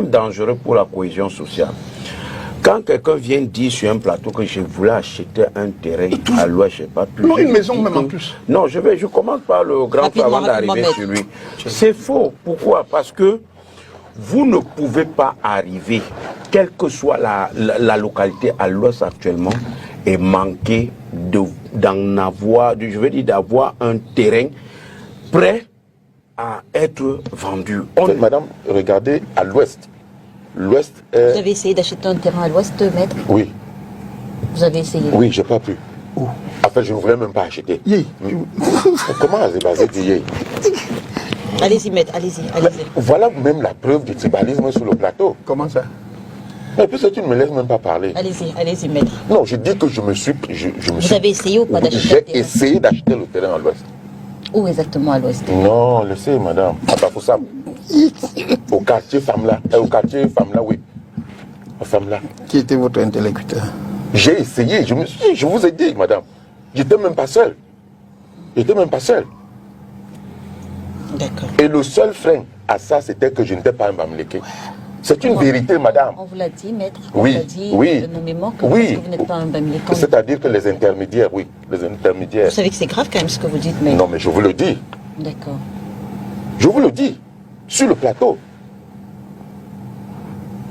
même dangereux pour la cohésion sociale. Quand quelqu'un vient dire sur un plateau que je voulais acheter un terrain à l'ouest, je n'ai pas pu. Non, une maison même en plus. Non, je commence par le grand frère avant d'arriver sur lui. C'est faux. Pourquoi? Parce que vous ne pouvez pas arriver, quelle que soit la localité à l'ouest actuellement, et manquer d'en avoir, je veux dire d'avoir un terrain prêt à être vendu. Madame, regardez à l'ouest. L'ouest est... Vous avez essayé d'acheter un terrain à l'ouest, maître? Oui. Vous avez essayé? Oui, j'ai pas pu. Où? En fait, je ne voulais même pas acheter. Comment Azébazé dit Yé? Allez-y, maître, allez-y. Voilà même la preuve du tribalisme sur le plateau. Comment ça? Et puis tu ne me laisses même pas parler. Allez-y, maître. Non, je dis que je me suis... Vous avez essayé ou pas d'acheter le terrain? J'ai essayé d'acheter le terrain à l'ouest. Où exactement à l'ouest? Non, laissez, madame. À Bafoussam. Au quartier Famla. Au quartier Famla, oui. Au Famla. Qui était votre interlocuteur? J'ai essayé, je vous ai dit, madame. J'étais même pas seul. D'accord. Et le seul frein à ça, c'était que je n'étais pas un Bamileke. C'est une vérité, madame. On vous l'a dit, maître. Oui, on vous l'a dit oui. nommément que, Oui. que vous n'êtes pas un Bamileke. C'est-à-dire que les intermédiaires, oui. Les intermédiaires. Vous savez que c'est grave quand même ce que vous dites, maître. Non, mais je vous le dis. D'accord. Je vous le dis. Sur le plateau.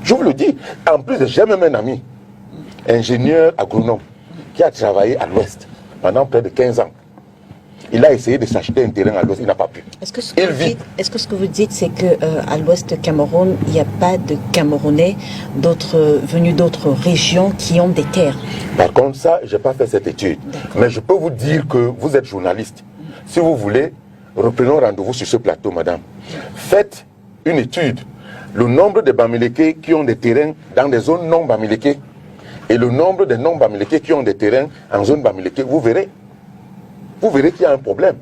Je vous le dis. En plus, j'ai même un ami, ingénieur agronome, qui a travaillé à l'Ouest pendant près de 15 ans. Il a essayé de s'acheter un terrain à l'Ouest, il n'a pas pu. Est-ce que ce que vous dites, c'est qu'à l'Ouest de Cameroun, il n'y a pas de Camerounais venus d'autres régions qui ont des terres? Par contre, ça, je n'ai pas fait cette étude. Mais je peux vous dire que vous êtes journaliste. Si vous voulez, reprenons rendez-vous sur ce plateau, madame. Faites une étude. Le nombre de Bamileke qui ont des terrains dans des zones non Bamileke et le nombre de non Bamileke qui ont des terrains en zone Bamileke, vous verrez. Vous verrez qu'il y a un problème.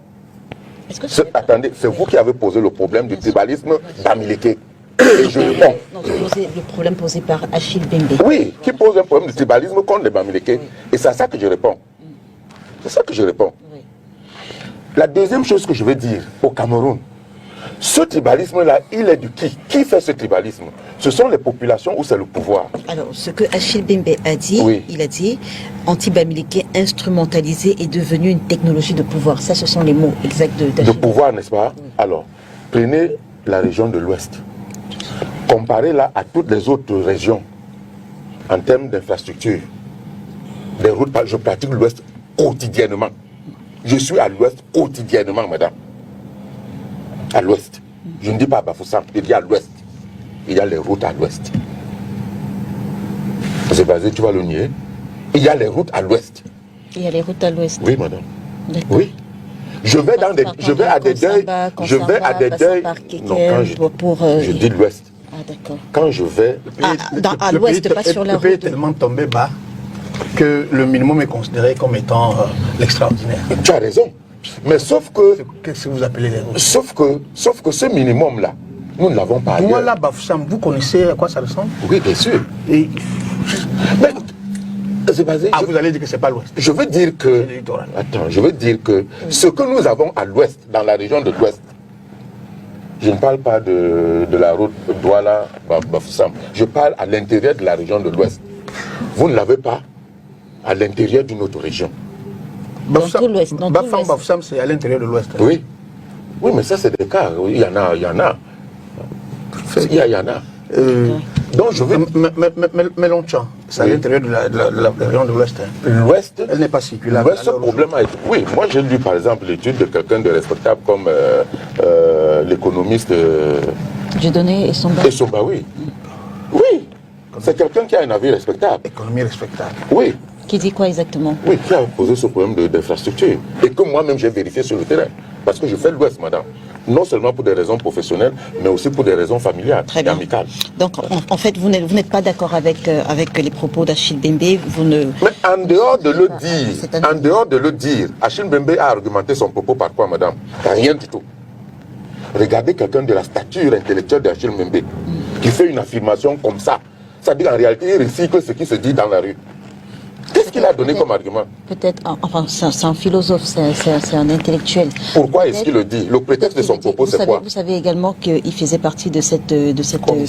Attendez, c'est vous qui avez posé le problème du tribalisme Bamileke. Et je réponds. Non, c'est le problème posé par Achille Bembe. Oui, qui pose un problème de tribalisme contre les Bamileke. Oui. Et c'est à ça que je réponds. C'est ça que je réponds. Oui. La deuxième chose que je veux dire au Cameroun, ce tribalisme-là, il est du qui? Qui fait ce tribalisme? Ce sont les populations ou c'est le pouvoir? Alors, ce que Achille Bembe a dit, oui. Il a dit anti-Bamileke instrumentalisé est devenu une technologie de pouvoir. Ça, ce sont les mots exacts d'Achille. De pouvoir, n'est-ce pas? Oui. Alors, prenez la région de l'Ouest. Comparez-la à toutes les autres régions en termes d'infrastructure. Des routes, je pratique l'Ouest quotidiennement. Je suis à l'Ouest quotidiennement, madame. À l'Ouest. Je ne dis pas à Bafoussam, je dis à l'Ouest. Il y a les routes à l'Ouest. C'est basé, tu vas le nier. Il y a les routes à l'Ouest. Il y a les routes à l'Ouest. Oui, madame. Oui. Je vais à des deuils. Je vais à des deuils. Non, quand je dis l'Ouest. Ah, d'accord. Quand je vais. À l'Ouest, pas sur la route. Le pays est tellement tombé bas que le minimum est considéré comme étant l'extraordinaire. Tu as raison. Mais sauf que... Qu'est-ce que vous appelez les routes? Sauf que ce minimum-là, nous ne l'avons pas ailleurs. Moi, là, Bafoussam, vous connaissez à quoi ça ressemble? Oui, bien sûr. Et... Mais, c'est basé... vous allez dire que c'est pas l'Ouest. Je veux dire que... Attends, je veux dire que ce que nous avons à l'Ouest, dans la région de l'Ouest, je ne parle pas de la route Douala-Bafoussam. Je parle à l'intérieur de la région de l'Ouest. Vous ne l'avez pas à l'intérieur d'une autre région. Bafoussam, c'est à l'intérieur de l'Ouest. Oui. Oui, mais ça, c'est des cas. Il y en a. Il y en a. Donc, je veux... Mélenchon, c'est à l'intérieur de la région de l'Ouest. L'Ouest, elle n'est pas circulaire. L'Ouest, ce problème a été... Oui, moi, j'ai lu, par exemple, l'étude de quelqu'un de respectable comme l'économiste... Dieudonné Essomba. Essomba, oui. Oui. C'est quelqu'un qui a un avis respectable. Économie respectable. Oui. Qui dit quoi exactement? Oui, qui a posé ce problème d'infrastructure. Et que moi-même j'ai vérifié sur le terrain. Parce que je fais l'Ouest, madame. Non seulement pour des raisons professionnelles, mais aussi pour des raisons familiales et amicales. Donc, en fait, vous n'êtes pas d'accord avec les propos d'Achille Bembe, Mais en dehors de le dire, Achille Bembe a argumenté son propos par quoi, madame? Rien du tout. Regardez quelqu'un de la stature intellectuelle d'Achille Bembe, qui fait une affirmation comme ça. Ça dit qu'en réalité, il recycle ce qui se dit dans la rue. Qu'est-ce qu'il a donné comme argument? Peut-être, enfin, c'est un philosophe, c'est un intellectuel. Pourquoi est-ce qu'il le dit? Le prétexte de son propos, c'est quoi? Vous savez également qu'il faisait partie de cette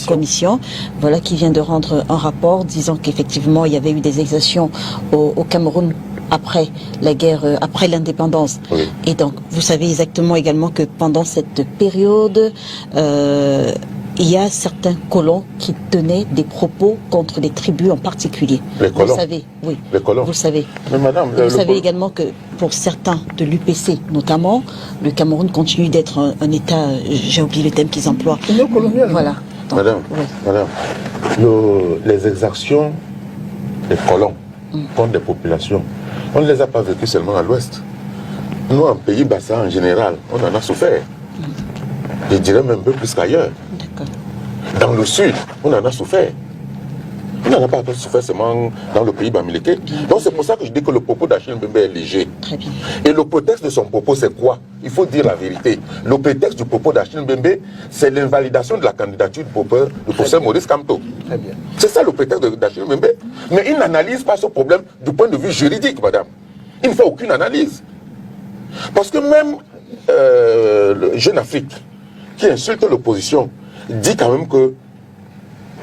commission, voilà, qui vient de rendre un rapport disant qu'effectivement, il y avait eu des exactions au Cameroun après la guerre, après l'indépendance. Oui. Et donc, vous savez exactement également que pendant cette période, il y a certains colons qui tenaient des propos contre les tribus en particulier. Les colons. Vous le savez, oui. Les colons. Vous le savez. Mais madame, Vous savez également que pour certains de l'UPC, notamment, le Cameroun continue d'être un État, j'ai oublié le thème qu'ils emploient. Néocolonial. Voilà. Donc, madame, oui. madame, les exactions des colons contre des populations, on ne les a pas vécues seulement à l'ouest. Nous, en pays bassin en général, on en a souffert. Je dirais même un peu plus qu'ailleurs. D'accord. Dans le sud, on en a souffert. On n'en a pas souffert seulement dans le pays bamileke. Donc c'est pour ça que je dis que le propos d'Achille Mbembe est léger. Très bien. Et le prétexte de son propos, c'est quoi? Il faut dire la vérité. Le prétexte du propos d'Achille Mbembe, c'est l'invalidation de la candidature du professeur Maurice Kamto. Très bien. C'est ça le prétexte d'Achille Mbembe. Mais il n'analyse pas ce problème du point de vue juridique, madame. Il ne fait aucune analyse. Parce que même le Jeune Afrique, qui insulte l'opposition, dit quand même que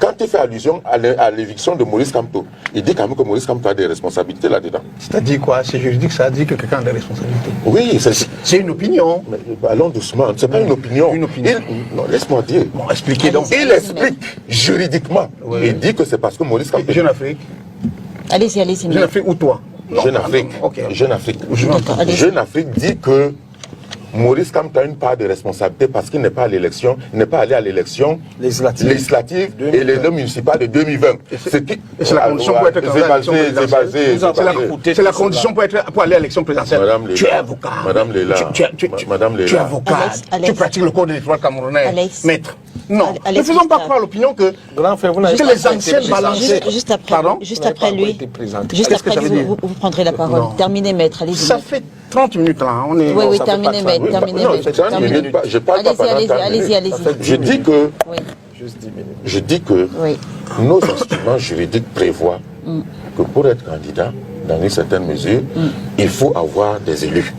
quand il fait allusion à l'éviction de Maurice Kamto, il dit quand même que Maurice Kamto a des responsabilités là-dedans. C'est-à-dire quoi? C'est juridique, ça dit que quelqu'un a des responsabilités. Oui, C'est une opinion. mais allons doucement, c'est pas une opinion. Une opinion. Non, laisse-moi dire. Bon, expliquez donc. Il explique juridiquement. Oui. Il dit que c'est parce que Maurice Kamto... Jeune Afrique. Allez-y, allez-y. Jeune Afrique ou toi? Jeune Afrique. Ok. Jeune Afrique. D'accord, allez-y. Jeune Afrique dit que Maurice Kamto a une part de responsabilité parce qu'il n'est pas à l'élection, il n'est pas allé à l'élection législative et les deux municipales de 2020. Et c'est la condition pour être candidat à l'élection présidentielle. C'est la condition pour aller à l'élection présidentielle. Tu es avocat. Madame Léla. Madame Tu es Léla. avocat. Alex. Tu pratiques le code électoral camerounais. Alex. Maître. Non. Alex, Ne faisons pas croire à l'opinion que les anciennes balancées. Juste après, Pardon? juste après lui, juste Qu'est-ce que après ça veut lui, dire? vous prendrez la parole. Non. Terminez, maître, allez-y. Ça fait 30 minutes là. On est. Oui, oui, ça fait terminez, pas de maître, ça. terminez, Non, maître. c'est 30 terminez. minutes. Je parle pas pendant 30 Allez-y, minutes. allez-y. Je dis que, Oui, je dis que oui. nos instruments juridiques prévoient que pour être candidat, dans une certaine mesure, il faut avoir des élus.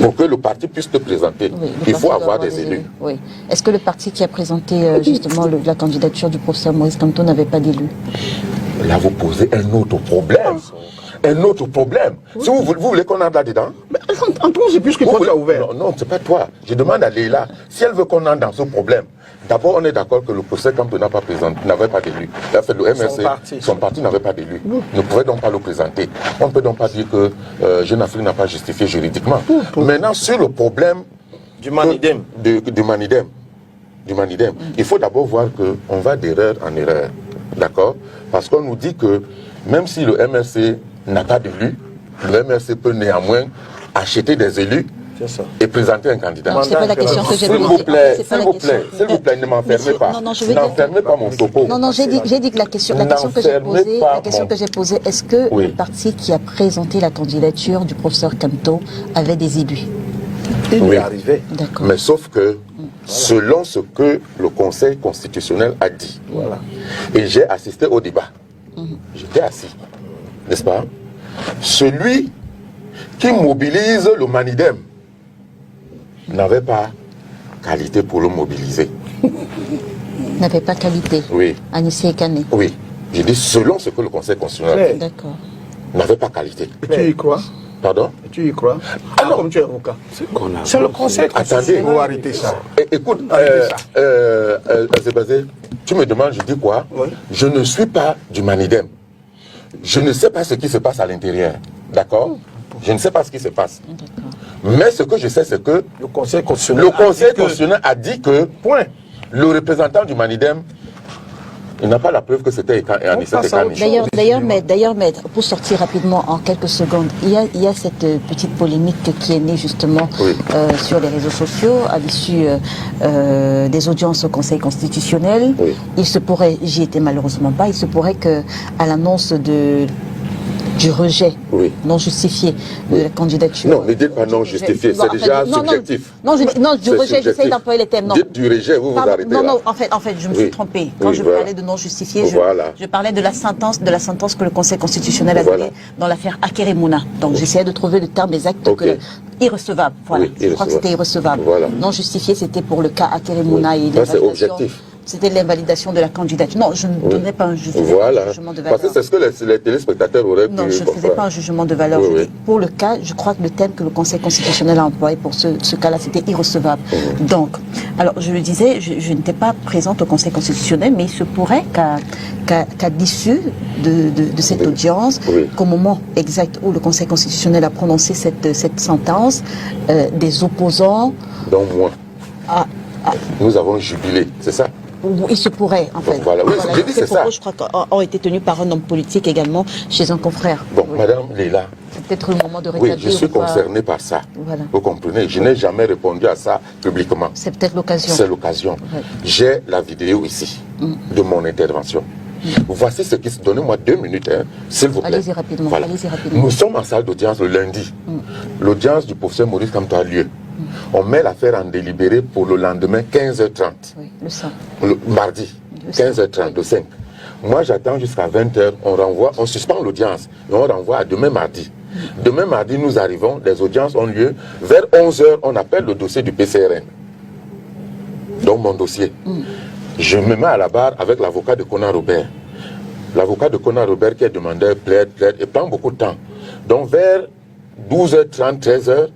Pour que le parti puisse te présenter, Oui, le il parti faut doit avoir des élus. Oui. Est-ce que le parti qui a présenté justement la candidature du professeur Maurice Kamto n'avait pas d'élus? Là, vous posez un autre problème. Un autre problème. Si vous voulez qu'on entre là-dedans, Mais Antoine, c'est plus que toi, tu as ouvert. Non, non, c'est pas toi. Je demande à Léla, si elle veut qu'on entre dans ce problème, d'abord, on est d'accord que le professeur Kamto n'avait pas d'élu. En fait, le MRC, son parti n'avait pas d'élu. Ne pouvait donc pas le présenter. On ne peut donc pas dire que Jeune Afrique n'a pas justifié juridiquement. Maintenant, sur le problème Du Manidem. du Manidem, il faut d'abord voir qu'on va d'erreur en erreur. D'accord? Parce qu'on nous dit que même si le MRC n'a pas d'élu, le MRC peut néanmoins acheter des élus et présenter un candidat. Non, c'est pas la question que j'ai S'il posée. vous plaît, C'est pas s'il la vous question. plaît, s'il vous plaît, ne m'enfermez Monsieur, pas. non, non, je veux dire- N'enfermez pas mon topo. Non, non, j'ai dit que la question que j'ai N'enfermez posée, pas la question mon- que j'ai posée, est-ce que Oui. le parti qui a présenté la candidature du professeur Kamto avait des élus? Oui. arrivé. D'accord. Mais sauf que, selon ce que le Conseil constitutionnel a dit, et j'ai assisté au débat, j'étais assis, n'est-ce pas? Celui qui mobilise le Manidem n'avait pas qualité pour le mobiliser. N'avait pas qualité. Oui, Anissi Ekane. oui. Je dis selon ce que le Conseil constitutionnel a dit, D'accord. n'avait pas qualité. Tu y crois? Pardon? Tu y crois? Ah non, comme tu es avocat. C'est le conseil. Attendez. Il faut arrêter ça. Écoute, Arrêtez Zébazé, tu me demandes, je dis quoi? Oui. Je ne suis pas du Manidem. Je ne sais pas ce qui se passe à l'intérieur. D'accord? Je ne sais pas ce qui se passe. D'accord. Mais ce que je sais, c'est que Le conseil constitutionnel. le Conseil constitutionnel a dit que, point, le représentant du Manidem, il n'a pas la preuve que c'était Anicet Ekane. D'ailleurs, maître, pour sortir rapidement en quelques secondes, il y a cette petite polémique qui est née justement Oui. sur les réseaux sociaux à l'issue des audiences au Conseil constitutionnel. Oui. Il se pourrait, j'y étais malheureusement pas, il se pourrait que à l'annonce de du rejet Oui. non justifié de la candidature. Non, ne dites pas non justifié, c'est déjà subjectif. Non, du rejet, j'essaie d'employer les termes. Non. Dites du rejet, vous arrêtez non, là. non, en fait, je me suis trompée. Quand je parlais de non justifié, je parlais de la sentence que le Conseil constitutionnel a donnée dans l'affaire Akeremouna. Donc j'essayais de trouver le terme exact irrecevable. Voilà, je crois que c'était irrecevable. Voilà. Non justifié, c'était pour le cas Akeremouna et c'est objectif. C'était l'invalidation de la candidature. Non, je ne donnais pas un jugement de valeur. Parce que c'est ce que les téléspectateurs auraient pu... Non, je ne faisais pas un jugement de valeur. Pour le cas, je crois que le thème que le Conseil constitutionnel a employé pour ce cas-là, c'était irrecevable. Donc, alors, je le disais, je n'étais pas présente au Conseil constitutionnel, mais il se pourrait qu'à l'issue de cette audience, qu'au moment exact où le Conseil constitutionnel a prononcé cette sentence, des opposants... Donc moi, nous avons jubilé, c'est ça? Il se pourrait, en fait. Donc, voilà. Oui, j'ai dit c'est ça. Je crois ont été tenus par un homme politique également chez un confrère. Bon, Madame Léla. C'est peut-être le moment de rétablir. Oui, je suis concerné par ça. Voilà. Vous comprenez? Je n'ai jamais répondu à ça publiquement. C'est peut-être l'occasion. C'est l'occasion. Ouais. J'ai la vidéo ici de mon intervention. Voici ce qui se... Donnez-moi 2 minutes, hein, s'il vous plaît. Allez-y rapidement. Voilà. Nous sommes en salle d'audience le lundi. L'audience du professeur Maurice Kamto a lieu. On met l'affaire en délibéré pour le lendemain 15h30. Oui, le 5. Le mardi, 15h30, le 5. Moi, j'attends jusqu'à 20h. On suspend l'audience et on renvoie à demain mardi. Demain mardi, nous arrivons, les audiences ont lieu. Vers 11h, on appelle le dossier du PCRN. Donc, mon dossier. Je me mets à la barre avec l'avocat de Conan Robert. L'avocat de Conan Robert qui est demandeur, plaide, et prend beaucoup de temps. Donc, vers 12h30, 13h,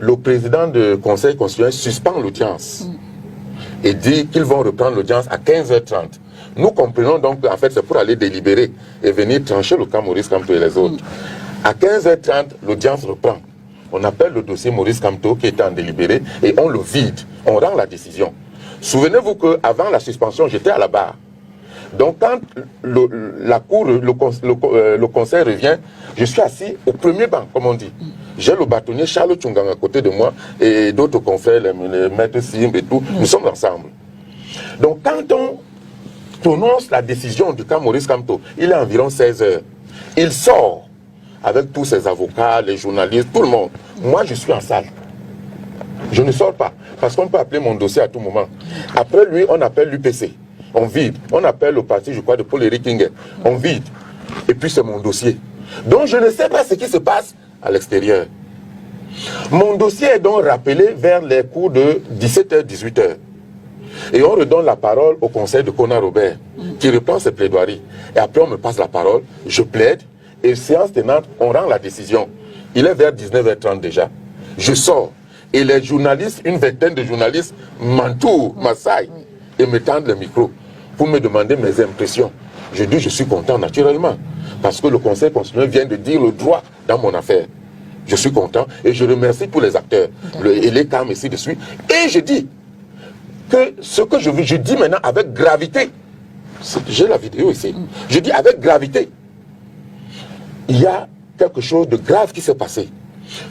le président du Conseil constitutionnel suspend l'audience et dit qu'ils vont reprendre l'audience à 15h30. Nous comprenons donc qu'en fait c'est pour aller délibérer et venir trancher le cas Maurice Kamto et les autres. À 15h30, l'audience reprend. On appelle le dossier Maurice Kamto qui était en délibéré et on le vide. On rend la décision. Souvenez-vous qu'avant la suspension, j'étais à la barre. Donc quand le conseil revient, je suis assis au premier banc, comme on dit. J'ai le bâtonnier Charles Tchungang à côté de moi et d'autres confrères, les maîtres Sim et tout. Nous sommes ensemble. Donc quand on prononce la décision du cas Maurice Kamto, il est environ 16h. Il sort avec tous ses avocats, les journalistes, tout le monde. Moi, je suis en salle. Je ne sors pas parce qu'on peut appeler mon dossier à tout moment. Après lui, on appelle l'UPC. On vide. On appelle le parti, je crois, de Paul-Éric Kinguet. On vide. Et puis c'est mon dossier. Donc je ne sais pas ce qui se passe à l'extérieur. Mon dossier est donc rappelé vers les coups de 17h, 18h. Et on redonne la parole au conseil de Conan Robert, qui reprend ses plaidoiries. Et après on me passe la parole, je plaide, et séance tenante, on rend la décision. Il est vers 19h30 déjà. Je sors, et les journalistes, une vingtaine de journalistes, m'entourent, m'assaillent, et me tendent le micro pour me demander mes impressions. Je dis, je suis content naturellement, parce que le Conseil constitutionnel vient de dire le droit dans mon affaire. Je suis content et je remercie tous les acteurs, et les CAM ici dessus. Et je dis que ce que je dis maintenant avec gravité, j'ai la vidéo ici, je dis avec gravité, il y a quelque chose de grave qui s'est passé.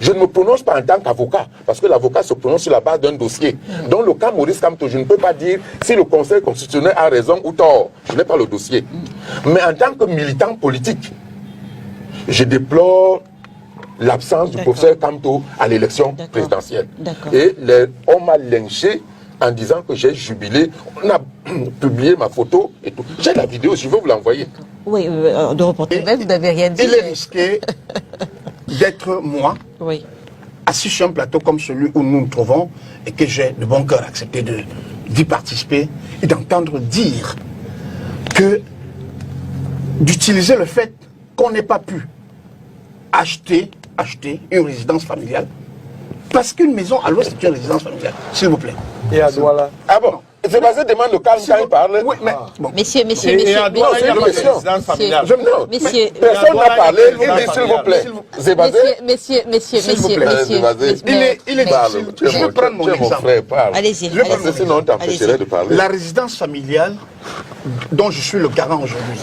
Je ne me prononce pas en tant qu'avocat, parce que l'avocat se prononce sur la base d'un dossier. Dans le cas Maurice Kamto, je ne peux pas dire si le Conseil constitutionnel a raison ou tort. Je n'ai pas le dossier. Mais en tant que militant politique, je déplore l'absence du professeur Kamto à l'élection présidentielle. Et on m'a lynché en disant que j'ai jubilé. On a publié ma photo et tout. J'ai la vidéo, je vais vous l'envoyer. Oui, de reporter, vous n'avez rien dit. Il est risqué d'être moi, assis sur un plateau comme celui où nous nous trouvons, et que j'ai de bon cœur accepté d'y participer, et d'entendre dire que d'utiliser le fait qu'on n'ait pas pu acheter une résidence familiale, parce qu'une maison à l'ouest est une résidence familiale, s'il vous plaît. Et à Douala. Ah bon? C'est parce que demande le calme quand il parle. Oui, mais bon. Messieurs, Personne n'a parlé, il dit s'il vous plaît. C'est basé. Messieurs. Il est difficile. Je vais prendre mon exemple. Allez-y. Sinon, t'empêcherais de parler. La résidence familiale dont je suis le garant aujourd'hui,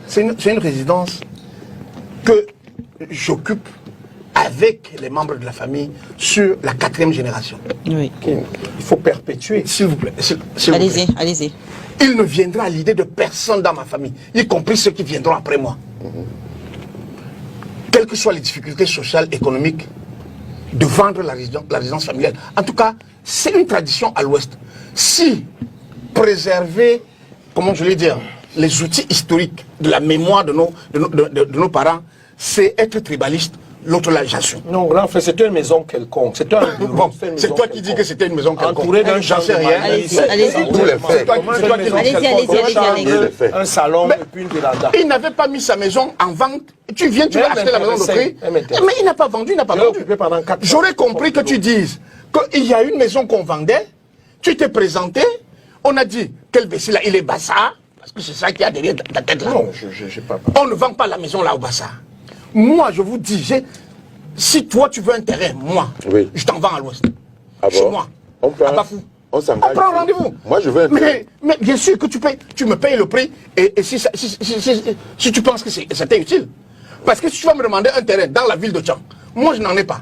c'est une résidence que j'occupe avec les membres de la famille sur la 4e génération. Oui. Il faut perpétuer, s'il vous plaît. Allez-y. Il ne viendra à l'idée de personne dans ma famille, y compris ceux qui viendront après moi. quelles que soient les difficultés sociales, économiques, de vendre la résidence familiale. En tout cas, c'est une tradition à l'Ouest. Si préserver, comment je vais dire, les outils historiques de la mémoire de nos parents, c'est être tribaliste, l'autre là, j'assume. Non, grand frère, c'était une maison quelconque. C'était un bureau. Bon, c'est toi qui dis que c'était une maison quelconque. Entouré d'un J'en sais rien. Allez-y. C'est toi qui Allez-y. Un salon et puis une véranda. Il n'avait pas mis sa maison en vente. Tu viens, tu vas acheter la maison de prix. Mais il n'a pas vendu, il n'a pas vendu. J'aurais compris que tu dises qu'il y a une maison qu'on vendait, tu t'es présenté, on a dit, quel vessie là, il est Bassa, parce que c'est ça qu'il y a derrière ta tête là. Non, je n'ai pas. On ne vend pas la maison là au Bassa. Moi, je vous dis, si toi tu veux un terrain, moi, je t'en vends à l'Ouest. Ah Chez bon? moi. On prend, à Bafou. on s'engage. On prend rendez-vous. Moi, je veux un terrain. Mais bien sûr que tu me payes le prix et si tu penses que c'était utile. Parce que si tu vas me demander un terrain dans la ville de Tchang, moi je n'en ai pas.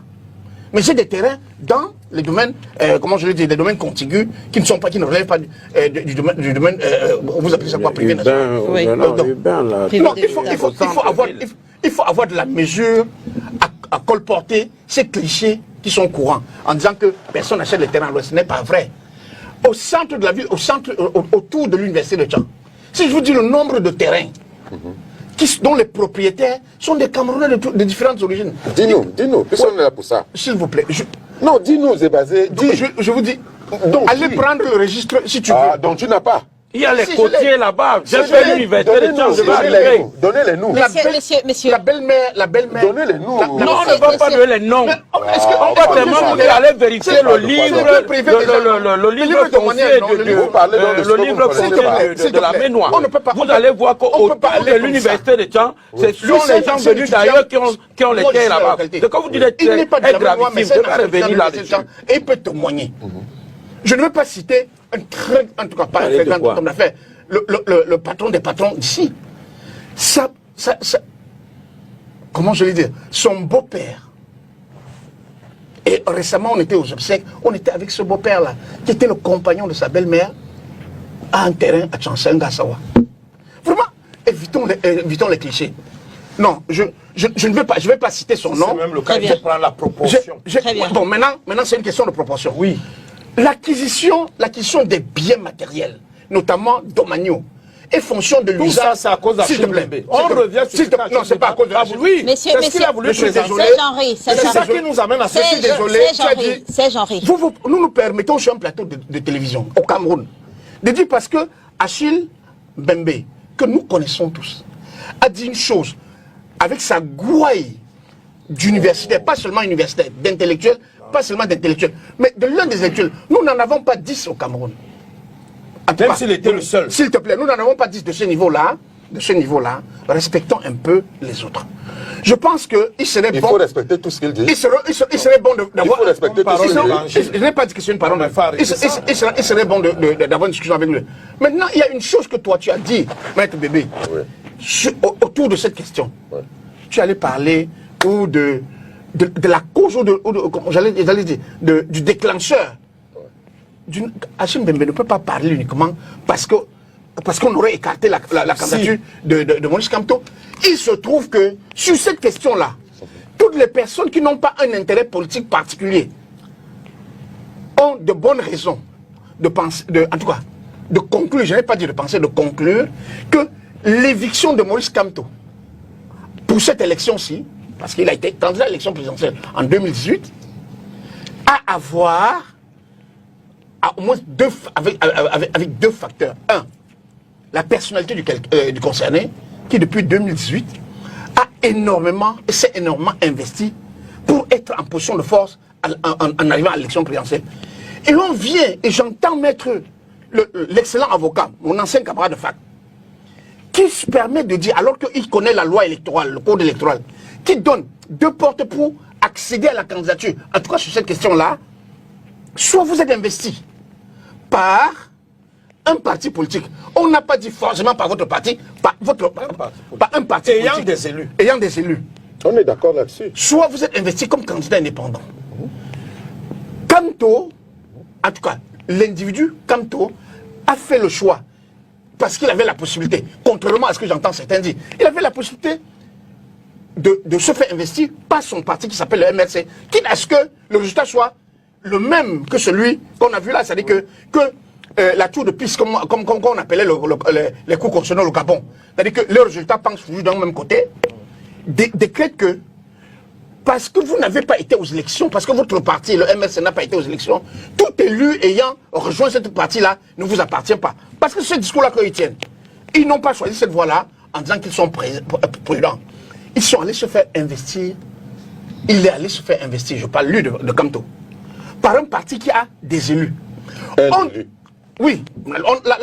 Mais j'ai des terrains dans les domaines, comment je le dis, des domaines contigus qui ne relèvent pas du domaine, vous appelez ça quoi, privé national. Oui. Non, il faut avoir de la mesure à colporter ces clichés qui sont courants en disant que personne n'achète les terrains à l'Ouest. Ce n'est pas vrai. Au centre de la ville, autour de l'université de Tchang, si je vous dis le nombre de terrains dont les propriétaires sont des Camerounais de différentes origines. Dis-nous, puisqu'on est là pour ça. S'il vous plaît. Non, dis-nous, Zébazé. Je vous dis, Donc, allez prendre le registre si tu veux. Ah, donc tu n'as pas. Il y a les Si, côtiers là-bas. J'ai fait l'université de Tchang, je vais arriver. Donnez-les-nous. Monsieur. La belle-mère. Donnez-les-nous. Non, on ne va pas donner les noms. On On va tellement vous aller vérifier le livre, le livre foncier Vous parlez donc de ce que le vous livre connaissez foncier pas. de la Ménoire. On ne peut pas- Vous allez voir qu'autour de l'université de Tchang, ce sont les gens venus d'ailleurs qui ont les terres là-bas. Donc quand vous dites il n'est pas de la Ménoire, mais gravissime, je c'est vais revenir là-dessus. Et il peut témoigner. Je ne veux pas citer en tout cas pas un très grand homme d'affaires, le patron des patrons d'ici. Comment je vais dire, son beau-père. Et récemment, on était aux obsèques, on était avec ce beau-père-là, qui était le compagnon de sa belle-mère, à un terrain à Tchansenga-Sawa. Vraiment, évitons les clichés. Non, je ne vais pas citer son nom. C'est même le cas de prendre la proportion. Très bien. Bon, maintenant c'est une question de proportion. Oui. L'acquisition des biens matériels, notamment domaniaux, est fonction de Tout l'usage. ça, c'est à cause d'Achille Mbembe. On revient sur ce Non, c'est pas à cause de l'Achille. Oui, Monsieur, c'est ce qu'il a voulu je suis présenter. désolé. C'est ça qui nous amène à ce Je suis désolé, tu as dit. C'est Jean-Ri. Nous permettons sur un plateau de télévision au Cameroun de dire parce que Achille Mbembe, que nous connaissons tous, a dit une chose avec sa gouaille d'universitaire, pas seulement universitaire, d'intellectuel, pas seulement d'intellectuel, mais de l'un des intellectuels. Nous n'en avons pas 10 au Cameroun. Même s'il était le seul. S'il te plaît, nous n'en avons pas 10 de ce niveau-là. Respectons un peu les autres. Je pense qu'il serait bon... Il faut respecter tout ce qu'il dit. Il serait bon d'avoir... Il faut respecter tout ce qu'il dit. Je n'ai pas dit que c'est une parole. Il serait bon d'avoir une discussion avec lui. Maintenant, il y a une chose que toi, tu as dit, Maître Bébé, autour de cette question. Tu allais parler de la cause, j'allais dire, du déclencheur. Achille Mbembe ne peut pas parler uniquement parce qu'on aurait écarté la candidature de Maurice Kamto. Il se trouve que sur cette question-là, toutes les personnes qui n'ont pas un intérêt politique particulier ont de bonnes raisons de penser, en tout cas, de conclure, je n'ai pas dit de penser, de conclure que l'éviction de Maurice Kamto pour cette élection-ci, parce qu'il a été candidat à l'élection présidentielle en 2018, a à voir au moins avec deux facteurs. Un, la personnalité du concerné, qui depuis 2018 s'est énormément investi pour être en position de force en arrivant à l'élection présidentielle. Et on vient, et j'entends mettre l'excellent avocat, mon ancien camarade de fac, qui se permet de dire, alors qu'il connaît la loi électorale, le code électoral, qui donne deux portes pour accéder à la candidature, en tout cas sur cette question-là, soit vous êtes investi par un parti politique. On n'a pas dit forcément par votre parti, par un parti ayant politique. des élus. Ayant des élus. On est d'accord là-dessus. Soit vous êtes investi comme candidat indépendant. Kamto, en tout cas, l'individu Kamto a fait le choix, parce qu'il avait la possibilité, contrairement à ce que j'entends certains dire, il avait la possibilité de se faire investir par son parti qui s'appelle le MRC, quitte à ce que le résultat soit le même que celui qu'on a vu là, c'est-à-dire que la tour de piste, comme on appelait les cours constitutionnels au Gabon, c'est-à-dire que le résultat pense toujours d'un même côté, décrète que parce que vous n'avez pas été aux élections, parce que votre parti, le MRC, n'a pas été aux élections, tout élu ayant rejoint cette partie-là ne vous appartient pas. Parce que ce discours-là qu'ils tiennent, ils n'ont pas choisi cette voie-là en disant qu'ils sont prudents. Ils sont allés se faire investir. Il est allé se faire investir, je parle lui de Kamto, par un parti qui a des élus. Oui, la loi n'a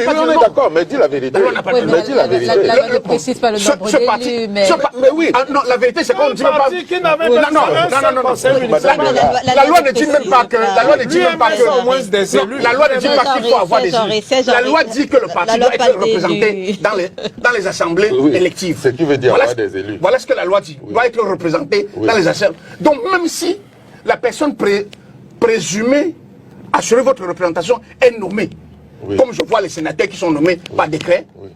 pas dit on est d'accord, mais dis la vérité. La loi n'a pas dit mais dis la vérité. La loi ne précise pas le nombre d'élus, mais oui. Non, la vérité, c'est qu'on ne dit même pas... Non. La loi ne dit même pas que... La loi ne dit même pas que... La loi ne dit pas qu'il faut avoir des élus. La loi dit que le parti doit être représenté dans les assemblées électives. Ce qui veut dire avoir des élus. Voilà ce que la loi dit. Doit être représenté dans les assemblées. Donc même si la personne présumée assurer votre représentation est nommée. Oui. Comme je vois les sénateurs qui sont nommés par décret. Oui.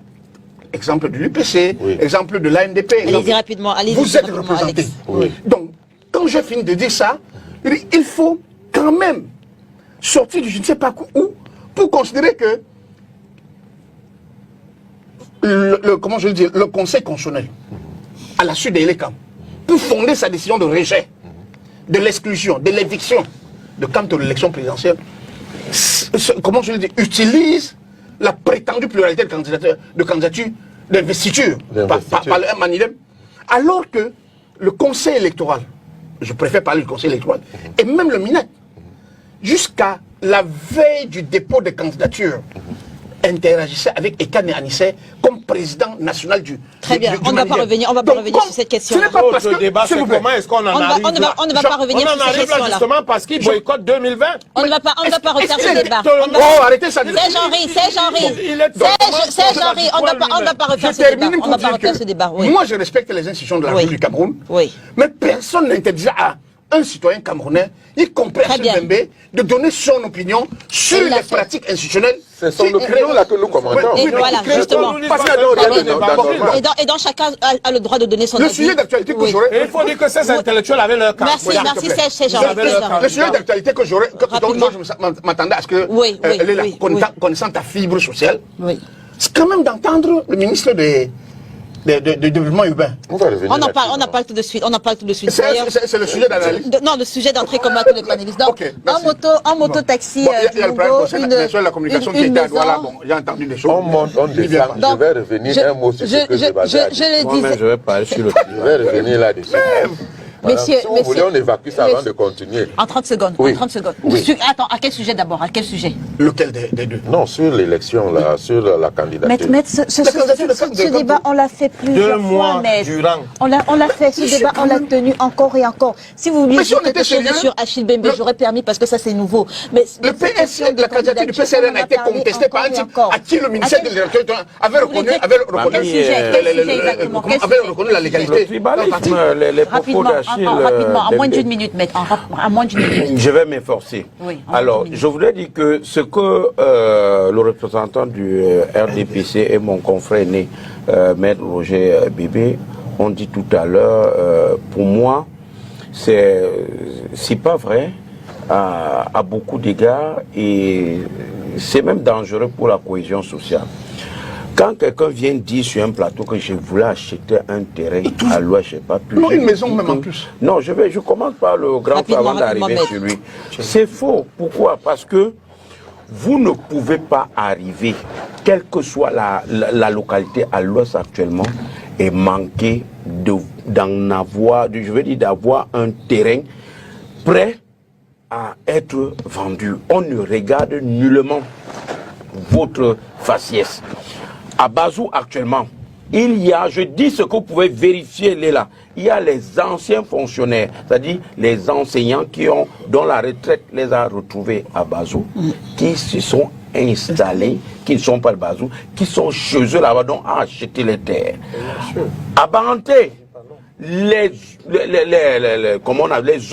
Exemple de l'UPC, exemple de l'ANDP. Allez-y rapidement. Vous êtes représentés. Oui. Donc, quand j'ai fini de dire ça, il faut quand même sortir du je ne sais pas où pour considérer que comment je veux dire, le Conseil constitutionnel, à la suite des élections, pour fonder sa décision de rejet, de l'exclusion, de l'éviction, de quand de l'élection présidentielle, comment je le dis, utilise la prétendue pluralité de candidatures d'investiture par le Manilem, alors que le Conseil électoral, je préfère parler du Conseil électoral, et même le MINET, jusqu'à la veille du dépôt des candidatures, interagissait avec Ekane Anissé comme président national du Très bien, on ne va pas revenir sur cette question. Ce n'est pas parce que débat, c'est comment est-ce qu'on en arrive là. On ne va pas revenir sur cette question-là. Justement parce qu'il boycotte 2020. On ne va pas refaire ce débat. Oh, arrêtez ça. C'est Jean-Ri, on ne va pas refaire ce débat. Moi, je respecte les institutions de la République du Cameroun, mais personne n'interdit à un citoyen camerounais, y compris Achille Bembe, de donner son opinion sur les pratiques institutionnelles. C'est son opinion là que nous commentons. Et voilà, justement. Et donc chacun a le droit de donner son avis. Le sujet d'actualité que j'aurais... Il faut dire que ces intellectuels avaient leur cas. Merci, c'est Jean. Le sujet d'actualité que j'aurais... Moi, je m'attendais à ce qu'elle ait la connaissance à fibre sociale. C'est quand même d'entendre le ministre de développement urbain. On en parle tout de suite. C'est le sujet d'analyse. Non, le sujet d'entrée comme à tous les panélistes. Donc, en moto taxi. Il y a le problème sur la communication qui était à Douala. Bon, j'ai entendu des choses. On descend. Je vais revenir un mot sur ce que je Moi-même, je vais parler sur le sujet. Je vais revenir là-dessus. Voilà. Si vous voulez, on évacue ça avant de continuer. En 30 secondes. Oui. En 30 secondes. Oui. Attends, à quel sujet d'abord? À quel sujet? Lequel des deux? Non, sur l'élection, là, sur la candidature. Maître, ce débat, on l'a fait plusieurs fois, mais on l'a fait, ce débat, on l'a tenu encore et encore. Si vous vouliez dire quelque chose sur Achille Bembe, j'aurais permis parce que ça c'est nouveau. Mais le PS, la candidature du PCRN a été contestée par un type à qui le ministère de l'Intérieur avait reconnu la légalité. Les propos d'Achille. Rapidement, à moins d'une minute, maître. À moins d'une minute. Je vais m'efforcer. Oui, alors, je voudrais dire que ce que le représentant du RDPC et mon confrère aîné, maître Roger Bébé, ont dit tout à l'heure, pour moi, c'est pas vrai à beaucoup d'égards et c'est même dangereux pour la cohésion sociale. Quand quelqu'un vient dire sur un plateau que je voulais acheter un terrain à l'ouest, je sais pas plus. Non, une maison même en plus. Non, je commence par le grand frère avant d'arriver sur lui. C'est faux. Pourquoi? Parce que vous ne pouvez pas arriver, quelle que soit la localité à l'ouest actuellement, et manquer d'avoir un terrain prêt à être vendu. On ne regarde nullement votre faciès. À Bazou actuellement, il y a, je dis ce que vous pouvez vérifier là, il y a les anciens fonctionnaires, c'est-à-dire les enseignants dont la retraite les a retrouvés à Bazou, qui se sont installés, qui ne sont pas de Bazou, qui sont chez eux là-bas, donc à acheter les terres. À Baranté, les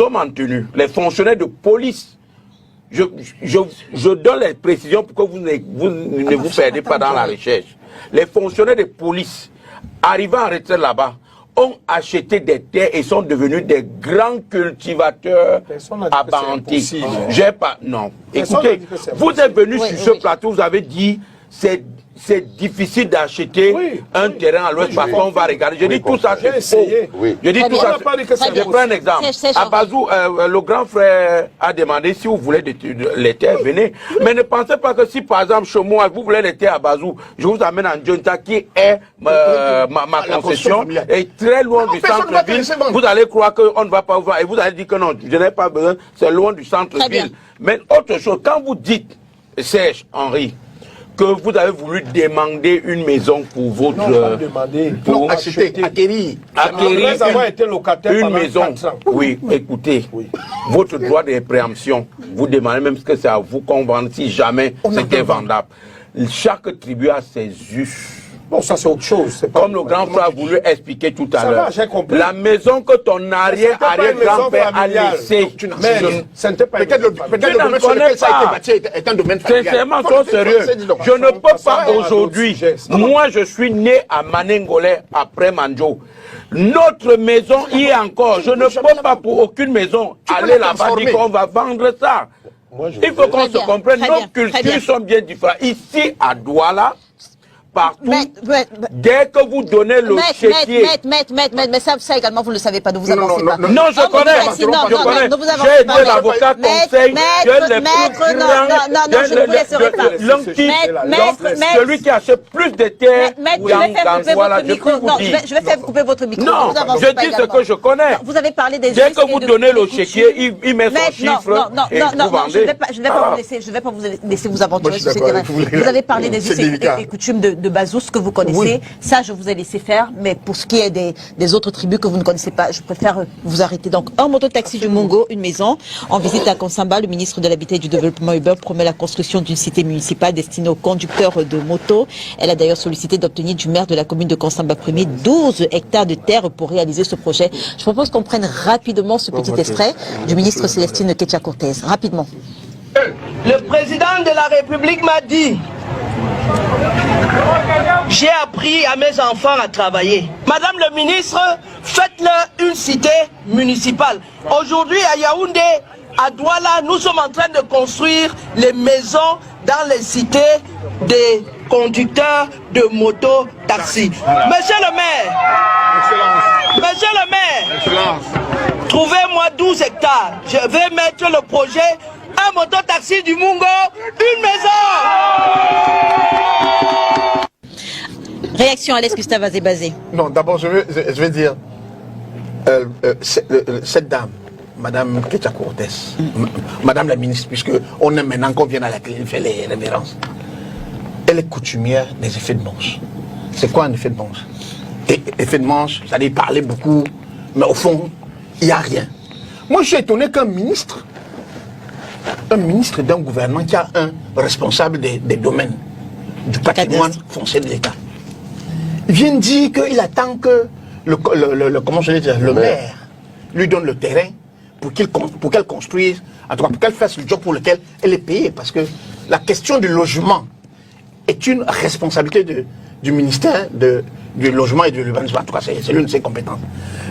hommes en tenue, les fonctionnaires de police, je donne les précisions pour que vous ne vous perdez pas dans la recherche. Les fonctionnaires de police arrivant en retraite là-bas ont acheté des terres et sont devenus des grands cultivateurs abentis. J'ai pas, non. Écoutez, vous êtes venus sur ce plateau, vous avez dit, c'est difficile d'acheter un terrain à l'ouest parce qu'on va regarder. Je dis tout ça, c'est faux. Je dis tout ça. Je prends un exemple. À Bazou, le grand frère a demandé si vous voulez les terres, venez. Mais ne pensez pas que si par exemple chez moi, vous voulez les terres à Bazou, je vous amène en Djonta qui est ma concession et très loin du centre-ville. Vous allez croire qu'on ne va pas ouvrir et vous allez dire que non, je n'ai pas besoin, c'est loin du centre-ville. Mais autre chose, quand vous dites, Serge Henri, que vous avez voulu demander une maison pour votre... Non, pas demander, pour acheter, acquérir. Avoir été locataire une pendant maison. 4 ans. Oui, écoutez, votre droit de préemption, vous demandez même que c'est à vous qu'on vende si jamais c'était vendable. Chaque tribu a ses us. Bon, ça c'est autre chose. Comme le grand frère a voulu expliquer tout à l'heure. j'ai compris. La maison que ton arrière-arrière-grand-père a laissée. Mais ce n'était pas peut-être le domaine sur lequel ça a été bâti est un domaine familial. Sincèrement, trop sérieux. Je ne peux pas aujourd'hui. Moi, je suis né à Manengolais après Manjo. Notre maison y est encore. Je ne peux pas pour aucune maison aller là-bas dire qu'on va vendre ça. Il faut qu'on se comprenne. Nos cultures sont bien différentes. Ici, à Douala, partout, dès que vous donnez le chéquier... Mais ça également, vous ne le savez pas, ne vous avancez pas. Non, je connais. J'ai été l'avocat conseil celui qui achète plus de terres je vais faire couper votre micro. Non, je dis ce que je connais. Vous avez parlé des... Dès que vous donnez le chéquier, il met son chiffre et vous vendez. Je ne vais pas vous laisser vous aventurer sur ce terrain. Vous avez parlé des us et coutumes de Bazou, ce que vous connaissez, ça je vous ai laissé faire, mais pour ce qui est des autres tribus que vous ne connaissez pas, je préfère vous arrêter. Donc, un mototaxi du Mongo, une maison. En visite à Konsamba, le ministre de l'Habitat et du Développement urbain promet la construction d'une cité municipale destinée aux conducteurs de moto. Elle a d'ailleurs sollicité d'obtenir du maire de la commune de Konsamba Premier 12 hectares de terre pour réaliser ce projet. Je propose qu'on prenne rapidement ce petit extrait du ministre Célestine Ketcha-Cortez. Rapidement. Le président de la République m'a dit: j'ai appris à mes enfants à travailler. Madame le ministre, faites-leur une cité municipale. Aujourd'hui à Yaoundé, à Douala, nous sommes en train de construire les maisons dans les cités des conducteurs de moto taxi. Monsieur le maire, trouvez-moi 12 hectares. Je vais mettre le projet, un moto-taxi du Mungo, une maison. Réaction à l'aise, Gustave Azébazé. Non, d'abord, je vais dire, cette dame, Madame Ketcha-Cortez, Madame la ministre, puisque on aime maintenant qu'on vienne à la télé faire les révérences, elle est coutumière des effets de manche. C'est quoi un effet de manche? Effet de manche, c'est-à-dire parler beaucoup, mais au fond, il n'y a rien. Moi, je suis étonné qu'un ministre d'un gouvernement qui a un responsable des domaines du patrimoine foncier de l'État vienne dire qu'il attend que le maire lui donne le terrain pour qu'elle construise, en tout cas pour qu'elle fasse le job pour lequel elle est payée. Parce que la question du logement est une responsabilité du ministère du logement et de l'urbanisme. En tout cas, c'est l'une de ses compétences.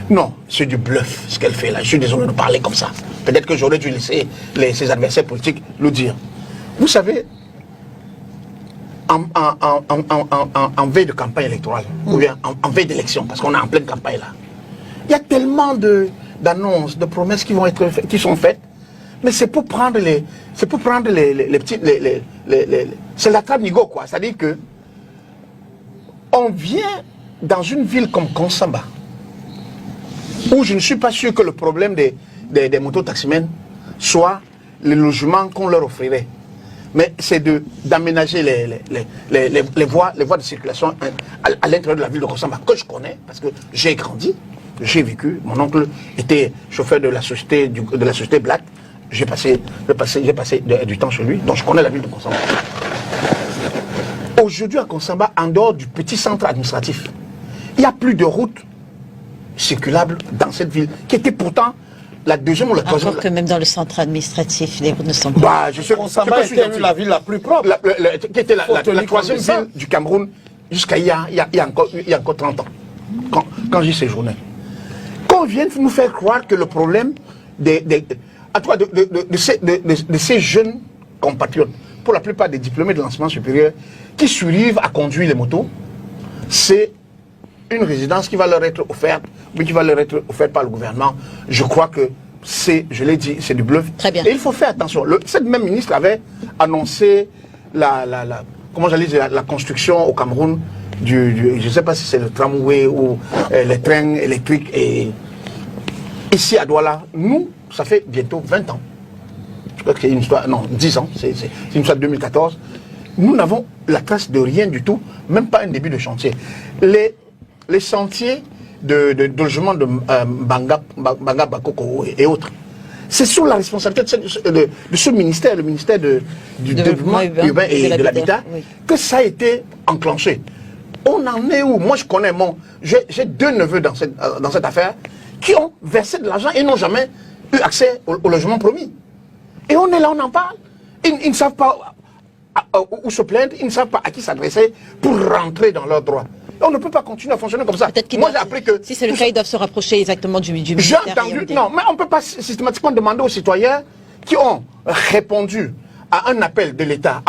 Non, c'est du bluff ce qu'elle fait là. Je suis désolé de parler comme ça. Peut-être que j'aurais dû laisser ses adversaires politiques le dire. Vous savez, en veille de campagne électorale, ou bien en veille d'élection, parce qu'on est en pleine campagne là, il y a tellement d'annonces, de promesses qui sont faites, mais c'est pour prendre les petits, c'est la trappe nigo quoi. C'est-à-dire que on vient dans une ville comme Konsamba, où je ne suis pas sûr que le problème des mototaximens soit les logements qu'on leur offrirait. Mais c'est d'aménager les voies de circulation à l'intérieur de la ville de Konsamba, que je connais, parce que j'ai grandi, j'ai vécu. Mon oncle était chauffeur de la société Black. J'ai passé du temps chez lui, donc je connais la ville de Konsamba. Aujourd'hui à Konsamba, en dehors du petit centre administratif, il n'y a plus de routes circulables dans cette ville, qui était pourtant la deuxième ou la troisième. Encore que même dans le centre administratif, les routes ne sont pas... je sais Konsamba était la ville la plus propre. Qui était la troisième ville du Cameroun jusqu'à il y a encore 30 ans. quand j'ai séjourné. Qu'on vienne nous faire croire que le problème de ces jeunes compatriotes, pour la plupart des diplômés de l'enseignement supérieur, qui survivent à conduire les motos, c'est une résidence qui va leur être offerte, mais qui va leur être offerte par le gouvernement. Je crois que c'est, je l'ai dit, c'est du bluff. Très bien. Et il faut faire attention. Cette même ministre avait annoncé comment j'allais dire, la construction au Cameroun je ne sais pas si c'est le tramway ou les trains électriques. Et ici à Douala, nous, ça fait bientôt 20 ans. Je crois que c'est une histoire, non, 10 ans, c'est une histoire de 2014. Nous n'avons la trace de rien du tout, même pas un début de chantier. Les chantiers de logement de Banga Bakoko et autres, c'est sous la responsabilité de ce ministère, le ministère du développement urbain et de l'habitat, oui, que ça a été enclenché. On en est où? Moi, je connais j'ai 2 neveux dans cette affaire qui ont versé de l'argent et n'ont jamais eu accès au logement promis. Et on est là, on en parle. Ils ne savent pas où se plaindre, ils ne savent pas à qui s'adresser pour rentrer dans leurs droits. Et on ne peut pas continuer à fonctionner comme ça. Moi, j'ai appris que... Si c'est le cas, ils doivent se rapprocher exactement du ministère. J'ai entendu... Non, mais on ne peut pas systématiquement demander aux citoyens qui ont répondu à un appel de l'État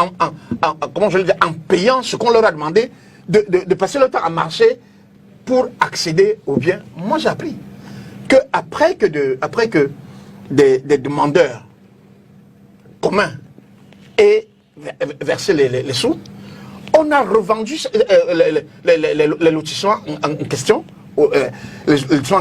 comment je vais dire, en payant ce qu'on leur a demandé, de passer leur temps à marcher pour accéder aux biens. Moi, j'ai appris que après que des demandeurs communs aient versé les sous, on a revendu les lotissements en question, les lotissements